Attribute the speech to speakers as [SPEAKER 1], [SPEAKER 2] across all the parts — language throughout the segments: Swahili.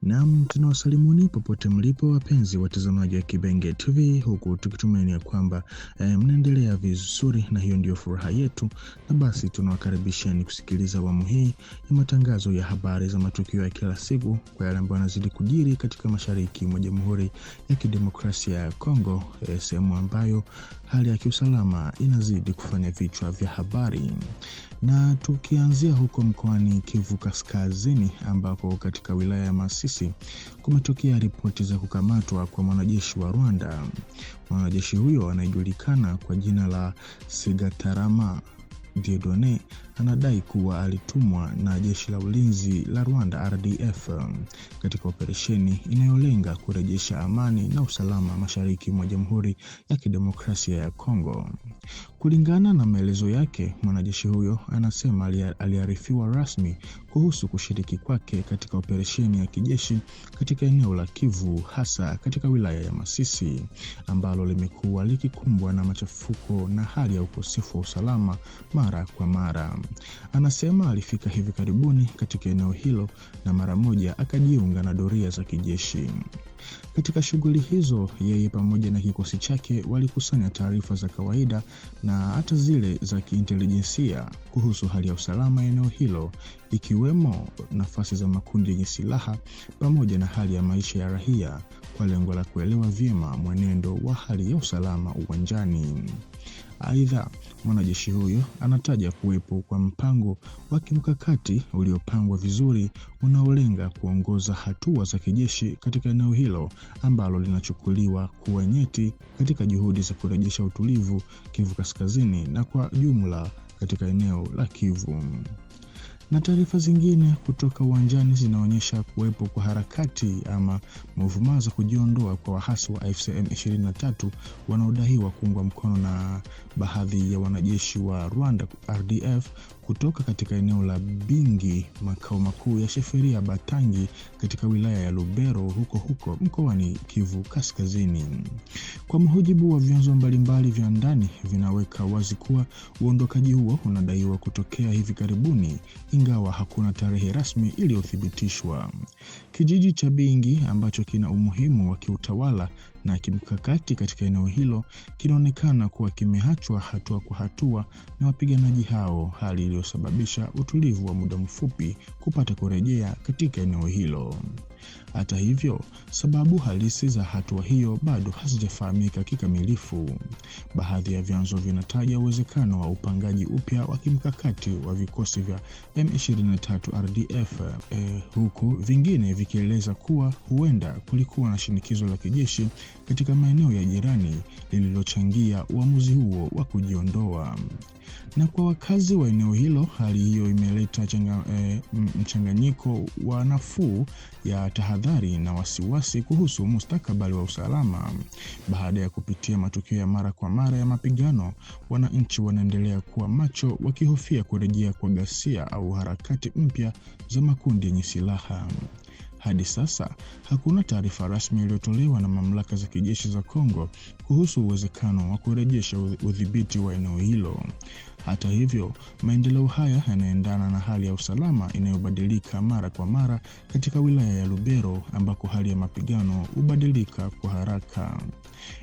[SPEAKER 1] Naam, tunawasalimuni popote mlipo wapenzi watazamaji wa Kibenge TV, huku tukitumainia kwamba mnaendelea vizuri, na hiyo ndio furaha yetu. Na basi tunawakaribisheni kusikiliza awamu hii ya matangazo ya habari za matukio ya kila siku kwa yale ambayo yanazidi kujiri katika mashariki mwa Jamhuri ya Kidemokrasia ya Kongo, sehemu ambayo hali ya kiusalama inazidi kufanya vichwa vya habari. Na tukianzia huko mkoani Kivu Kaskazini, ambako katika wilaya ya Masisi kumetokea ripoti za kukamatwa kwa mwanajeshi wa Rwanda. Mwanajeshi huyo anayejulikana kwa jina la Sigatarama Dieudonne anadai kuwa alitumwa na jeshi la ulinzi la Rwanda RDF katika operesheni inayolenga kurejesha amani na usalama mashariki mwa Jamhuri ya Kidemokrasia ya Kongo. Kulingana na maelezo yake, mwanajeshi huyo anasema aliarifiwa rasmi kuhusu kushiriki kwake katika operesheni ya kijeshi katika eneo la Kivu, hasa katika wilaya ya Masisi ambalo limekuwa likikumbwa na machafuko na hali ya ukosefu wa usalama mara kwa mara. Anasema alifika hivi karibuni katika eneo hilo na mara moja akajiunga na doria za kijeshi. Katika shughuli hizo, yeye pamoja na kikosi chake walikusanya taarifa za kawaida na hata zile za kiintelijensia kuhusu hali ya usalama eneo hilo, ikiwemo nafasi za makundi yenye silaha pamoja na hali ya maisha ya raia, kwa lengo la kuelewa vyema mwenendo wa hali ya usalama uwanjani. Aidha, mwanajeshi huyo anataja kuwepo kwa mpango wa kimkakati uliopangwa vizuri unaolenga kuongoza hatua za kijeshi katika eneo hilo ambalo linachukuliwa kuwa nyeti katika juhudi za kurejesha utulivu Kivu Kaskazini na kwa jumla katika eneo la Kivu. Na taarifa zingine kutoka uwanjani zinaonyesha kuwepo kwa harakati ama movement za kujiondoa kwa waasi wa AFC M23 wanaodaiwa kuungwa mkono na baadhi ya wanajeshi wa Rwanda RDF kutoka katika eneo la Bingi, makao makuu ya Sheferia Batangi katika wilaya ya Lubero huko mkoani Kivu Kaskazini. Kwa mujibu wa vyanzo mbalimbali vya ndani vinaweka wazi kuwa uondokaji huo unadaiwa kutokea hivi karibuni, ingawa hakuna tarehe rasmi iliyothibitishwa. Kijiji cha Bingi ambacho kina umuhimu wa kiutawala na kimkakati katika eneo hilo kinaonekana kuwa kimeachwa hatua kwa hatua na wapiganaji hao, hali iliyosababisha utulivu wa muda mfupi kupata kurejea katika eneo hilo. Hata hivyo, sababu halisi za hatua hiyo bado hazijafahamika kikamilifu. Baadhi ya vyanzo vinataja uwezekano wa upangaji upya wa kimkakati wa vikosi vya M23 RDF, huku vingine vikieleza kuwa huenda kulikuwa na shinikizo la kijeshi katika maeneo ya jirani lililochangia uamuzi huo wa kujiondoa. Na kwa wakazi wa eneo hilo, hali hiyo imeleta mchanganyiko wa nafuu ya tahadhari na wasiwasi kuhusu mustakabali wa usalama. Baada ya kupitia matukio ya mara kwa mara ya mapigano, wananchi wanaendelea kuwa macho, wakihofia kurejea kwa ghasia au harakati mpya za makundi yenye silaha. Hadi sasa hakuna taarifa rasmi iliyotolewa na mamlaka za kijeshi za Kongo kuhusu uwezekano wa kurejesha udhibiti wa eneo hilo. Hata hivyo, maendeleo haya yanaendana na hali ya usalama inayobadilika mara kwa mara katika wilaya ya Lubero, ambako hali ya mapigano hubadilika kwa haraka.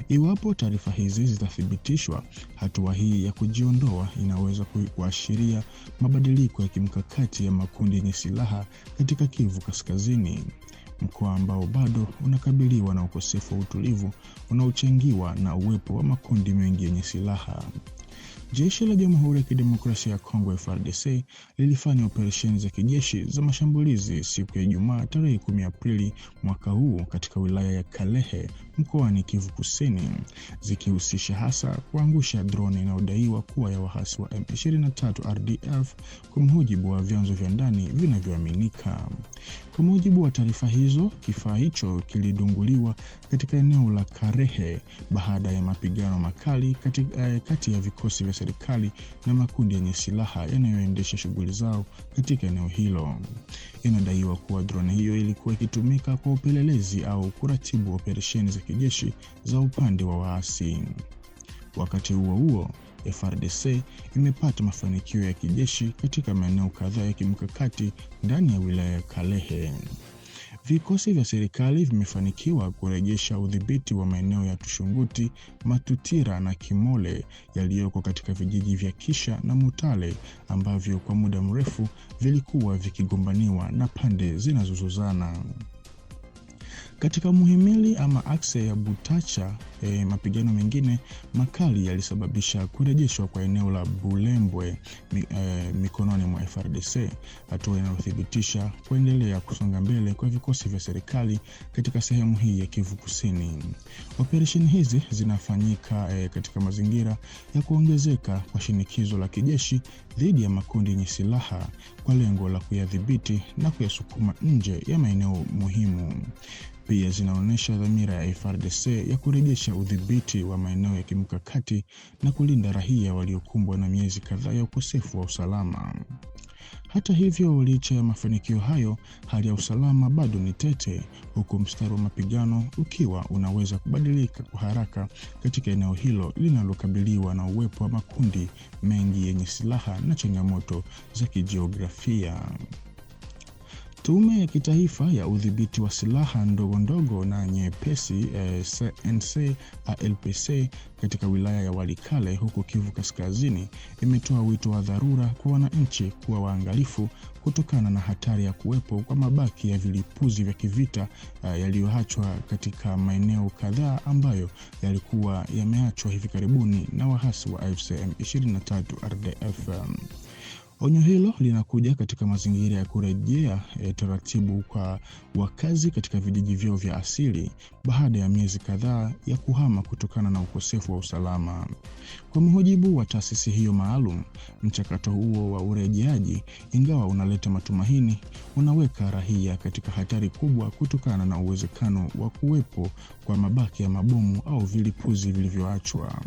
[SPEAKER 1] Iwapo taarifa hizi zitathibitishwa, hatua hii ya kujiondoa inaweza kuashiria mabadiliko ya kimkakati ya makundi yenye silaha katika Kivu Kaskazini, mkoa ambao bado unakabiliwa na ukosefu wa utulivu unaochangiwa na uwepo wa makundi mengi yenye silaha. Jeshi la Jamhuri ya Kidemokrasia ya Kongo FARDC lilifanya operesheni za kijeshi za mashambulizi siku ya Ijumaa tarehe 10 Aprili mwaka huu katika wilaya ya Kalehe mkoani Kivu Kusini, zikihusisha hasa kuangusha drone inayodaiwa kuwa ya waasi wa M23 RDF, kwa mujibu wa vyanzo vya ndani vinavyoaminika. Kwa mujibu wa taarifa hizo, kifaa hicho kilidunguliwa katika eneo la Karehe baada ya mapigano makali kati ya vikosi vya serikali na makundi yenye silaha yanayoendesha shughuli zao katika eneo hilo. Inadaiwa kuwa drone hiyo ilikuwa ikitumika kwa upelelezi au kuratibu operesheni za kijeshi za upande wa waasi. Wakati huo huo, FARDC imepata mafanikio ya kijeshi katika maeneo kadhaa ya kimkakati ndani ya wilaya ya Kalehe. Vikosi vya serikali vimefanikiwa kurejesha udhibiti wa maeneo ya Tushunguti, Matutira na Kimole yaliyoko katika vijiji vya Kisha na Mutale ambavyo kwa muda mrefu vilikuwa vikigombaniwa na pande zinazozozana. Katika muhimili ama akse ya Butacha, mapigano mengine makali yalisababisha kurejeshwa kwa eneo la Bulembwe mikononi mwa FARDC, hatua inayothibitisha kuendelea kusonga mbele kwa vikosi vya serikali katika sehemu hii ya Kivu Kusini. Operesheni hizi zinafanyika katika mazingira ya kuongezeka kwa shinikizo la kijeshi dhidi ya makundi yenye silaha kwa lengo la kuyadhibiti na kuyasukuma nje ya maeneo muhimu. Pia zinaonyesha dhamira ya FARDC ya kurejesha udhibiti wa maeneo ya kimkakati na kulinda raia waliokumbwa na miezi kadhaa ya ukosefu wa usalama. Hata hivyo, licha ya mafanikio hayo, hali ya usalama bado ni tete, huku mstari wa mapigano ukiwa unaweza kubadilika kwa haraka katika eneo hilo linalokabiliwa na uwepo wa makundi mengi yenye silaha na changamoto za kijiografia. Tume ya Kitaifa ya Udhibiti wa Silaha Ndogondogo na Nyepesi CNC-ALPC katika wilaya ya Walikale huko Kivu Kaskazini imetoa wito wa dharura kwa wananchi kuwa waangalifu kutokana na hatari ya kuwepo kwa mabaki ya vilipuzi vya kivita yaliyoachwa katika maeneo kadhaa ambayo yalikuwa yameachwa hivi karibuni na wahasi wa AFC M23 RDF. Onyo hilo linakuja katika mazingira ya kurejea taratibu kwa wakazi katika vijiji vyao vya asili baada ya miezi kadhaa ya kuhama kutokana na ukosefu wa usalama. Kwa mujibu wa taasisi hiyo maalum, mchakato huo wa urejeaji, ingawa unaleta matumaini, unaweka raia katika hatari kubwa kutokana na uwezekano wa kuwepo kwa mabaki ya mabomu au vilipuzi vilivyoachwa.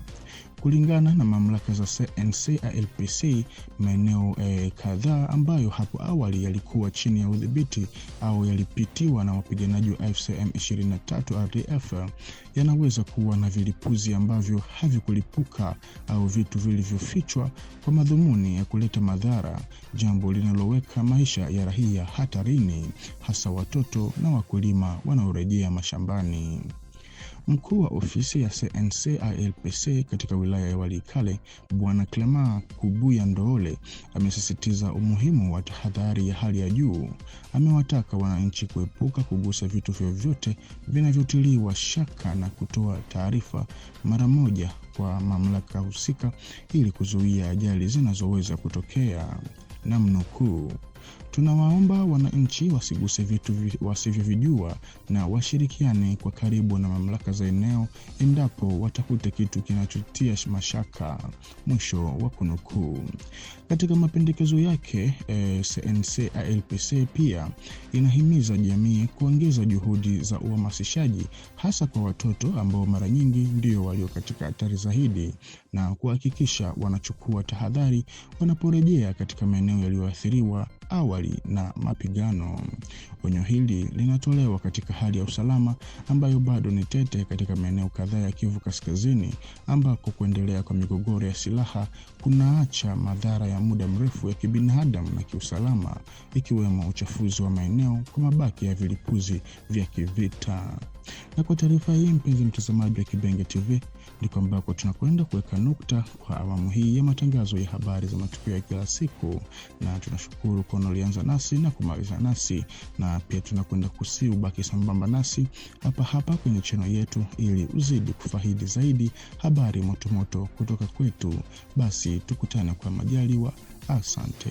[SPEAKER 1] Kulingana na mamlaka za CNC-ALPC, maeneo kadhaa ambayo hapo awali yalikuwa chini ya udhibiti au yalipitiwa na wapiganaji wa AFC M23 RDF yanaweza kuwa na vilipuzi ambavyo havikulipuka au vitu vilivyofichwa kwa madhumuni ya kuleta madhara, jambo linaloweka maisha ya raia hatarini, hasa watoto na wakulima wanaorejea mashambani. Mkuu wa ofisi ya CNC-ALPC katika wilaya ya Walikale, Bwana Clement Kubuya Ndoole, amesisitiza umuhimu wa tahadhari ya hali ya juu. Amewataka wananchi kuepuka kugusa vitu vyovyote vinavyotiliwa shaka na kutoa taarifa mara moja kwa mamlaka husika ili kuzuia ajali zinazoweza kutokea. Namnukuu, tunawaomba wananchi wasiguse vitu wasivyovijua na washirikiane kwa karibu na mamlaka za eneo endapo watakuta kitu kinachotia mashaka, mwisho wa kunukuu. Katika mapendekezo yake, CNC-ALPC pia inahimiza jamii kuongeza juhudi za uhamasishaji hasa kwa watoto ambao mara nyingi ndio walio katika hatari zaidi na kuhakikisha wanachukua tahadhari wanaporejea katika maeneo yaliyoathiriwa awali na mapigano. Onyo hili linatolewa katika hali ya usalama ambayo bado ni tete katika maeneo kadhaa ya Kivu Kaskazini, ambako kuendelea kwa migogoro ya silaha kunaacha madhara ya muda mrefu ya kibinadamu na kiusalama, ikiwemo uchafuzi wa maeneo kwa mabaki ya vilipuzi vya kivita. Na kwa taarifa hii, mpenzi mtazamaji wa Kibenge TV, ndiko ambako tunakwenda kuweka nukta kwa awamu hii ya matangazo ya habari za matukio ya kila siku, na tunashukuru kwa ulianza nasi na kumaliza nasi, na pia tunakwenda ubaki sambamba nasi hapa kwenye channel yetu ili uzidi kufaidi zaidi habari motomoto kutoka kwetu. Basi tukutane kwa majaliwa. Asante.